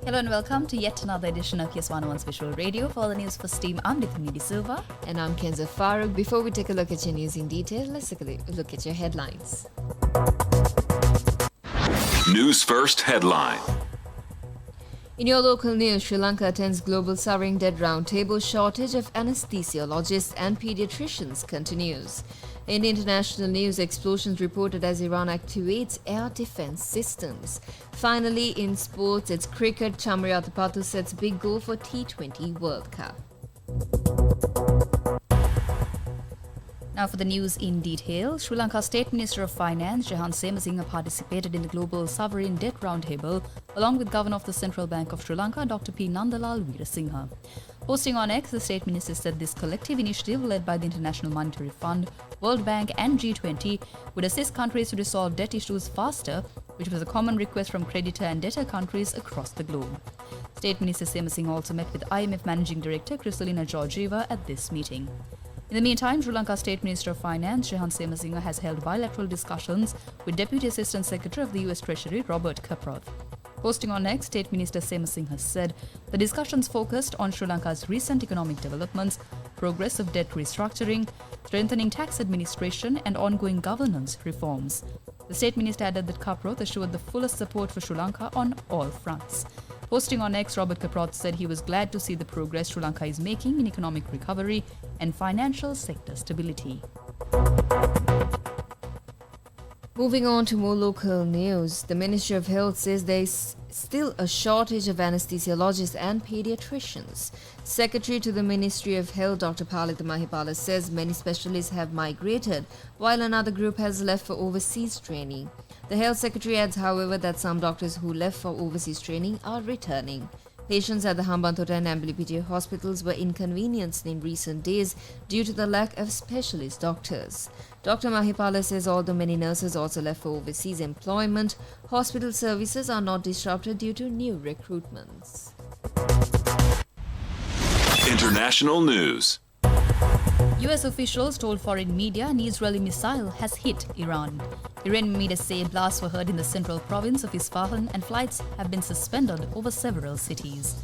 Hello and welcome to yet another edition of Yes 101's Visual Radio. For the news first team, I'm Nidhi Silva. And I'm Kenza Farooq. Before we take a look at your news in detail, let's take a look at your headlines. News First headline. In your local news, Sri Lanka attends Global Sovereign Debt Roundtable. Shortage of anesthesiologists and pediatricians continues. In international news, explosions reported as Iran activates air defense systems. Finally, in sports, it's cricket. Chamari Atapattu sets big goal for T20 World Cup. Now for the news in detail, Sri Lanka State Minister of Finance Jahan Semasinghe participated in the Global Sovereign Debt Roundtable along with Governor of the Central Bank of Sri Lanka Dr. P. Nandalal Weerasinghe. Posting on X, the State Minister said this collective initiative led by the International Monetary Fund, World Bank and G20 would assist countries to resolve debt issues faster, which was a common request from creditor and debtor countries across the globe. State Minister Semasinghe also met with IMF Managing Director Kristalina Georgieva at this meeting. In the meantime, Sri Lanka State Minister of Finance Jahan Semasinghe has held bilateral discussions with Deputy Assistant Secretary of the US Treasury Robert Kaproth. Posting on X, State Minister Semasinghe said the discussions focused on Sri Lanka's recent economic developments, progress of debt restructuring, strengthening tax administration and ongoing governance reforms. The State Minister added that Kaproth assured the fullest support for Sri Lanka on all fronts. Posting on X, Robert Kaproth said he was glad to see the progress Sri Lanka is making in economic recovery and financial sector stability. Moving on to more local news, the Ministry of Health says there is still a shortage of anesthesiologists and pediatricians. Secretary to the Ministry of Health, Dr. Palitha Mahipala, says many specialists have migrated, while another group has left for overseas training. The Health Secretary adds, however, that some doctors who left for overseas training are returning. Patients at the Hambantota and Ambalipitiya hospitals were inconvenienced in recent days due to the lack of specialist doctors. Dr. Mahipala says although many nurses also left for overseas employment, hospital services are not disrupted due to new recruitments. International news. US officials told foreign media an Israeli missile has hit Iran. Iranian media say blasts were heard in the central province of Isfahan and flights have been suspended over several cities.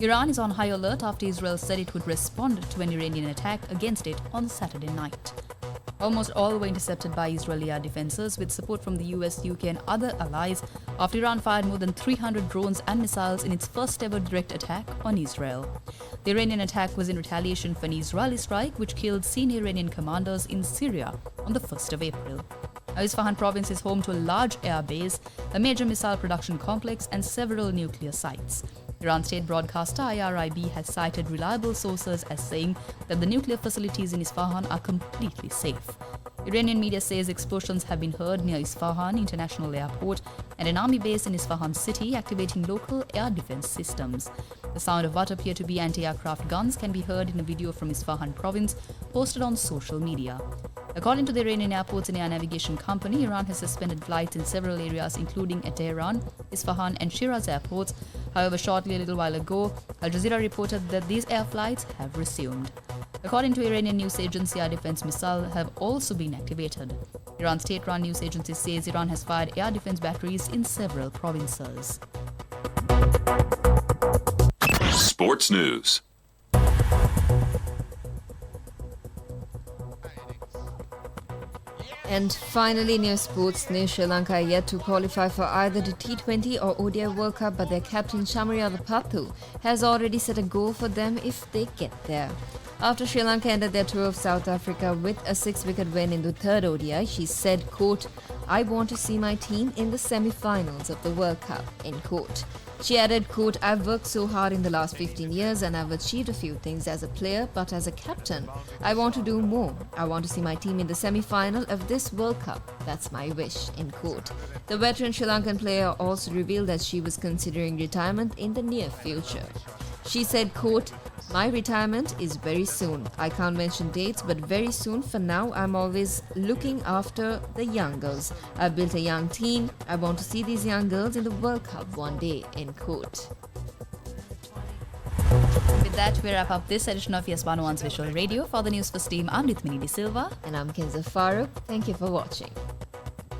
Iran is on high alert after Israel said it would respond to an Iranian attack against it on Saturday night. Almost all were intercepted by Israeli air defenses with support from the US, UK and other allies after Iran fired more than 300 drones and missiles in its first ever direct attack on Israel. The Iranian attack was in retaliation for an Israeli strike which killed senior Iranian commanders in Syria on the 1st of April. Now, Isfahan province is home to a large air base, a major missile production complex and several nuclear sites. Iran state broadcaster IRIB has cited reliable sources as saying that the nuclear facilities in Isfahan are completely safe. Iranian media says explosions have been heard near Isfahan International Airport and an army base in Isfahan city, activating local air defense systems. The sound of what appear to be anti-aircraft guns can be heard in a video from Isfahan province posted on social media. According to the Iranian Airports and Air Navigation Company, Iran has suspended flights in several areas including at Tehran, Isfahan and Shiraz airports. However, shortly a little while ago, Al Jazeera reported that these air flights have resumed. According to Iranian news agency, air defense missiles have also been activated. Iran's state-run news agency says Iran has fired air defense batteries in several provinces. Sports news. And finally, in your sports news, Sri Lanka are yet to qualify for either the T20 or ODI World Cup, but their captain Chamari Atapattu has already set a goal for them if they get there. After Sri Lanka ended their tour of South Africa with a 6-wicket win in the third ODI, she said, quote, "I want to see my team in the semi-finals of the World Cup," end quote. She added, quote, "I've worked so hard in the last 15 years and I've achieved a few things as a player, but as a captain, I want to do more. I want to see my team in the semi-final of this World Cup. That's my wish," end quote. The veteran Sri Lankan player also revealed that she was considering retirement in the near future. She said, quote, "My retirement is very soon. I can't mention dates, but very soon. For now, I'm always looking after the young girls. I've built a young team. I want to see these young girls in the World Cup one day," end quote. With that, we wrap up this edition of Yes 101's Visual Radio. For the News First team, I'm Nidhi Silva. And I'm Kenza Farooq. Thank you for watching.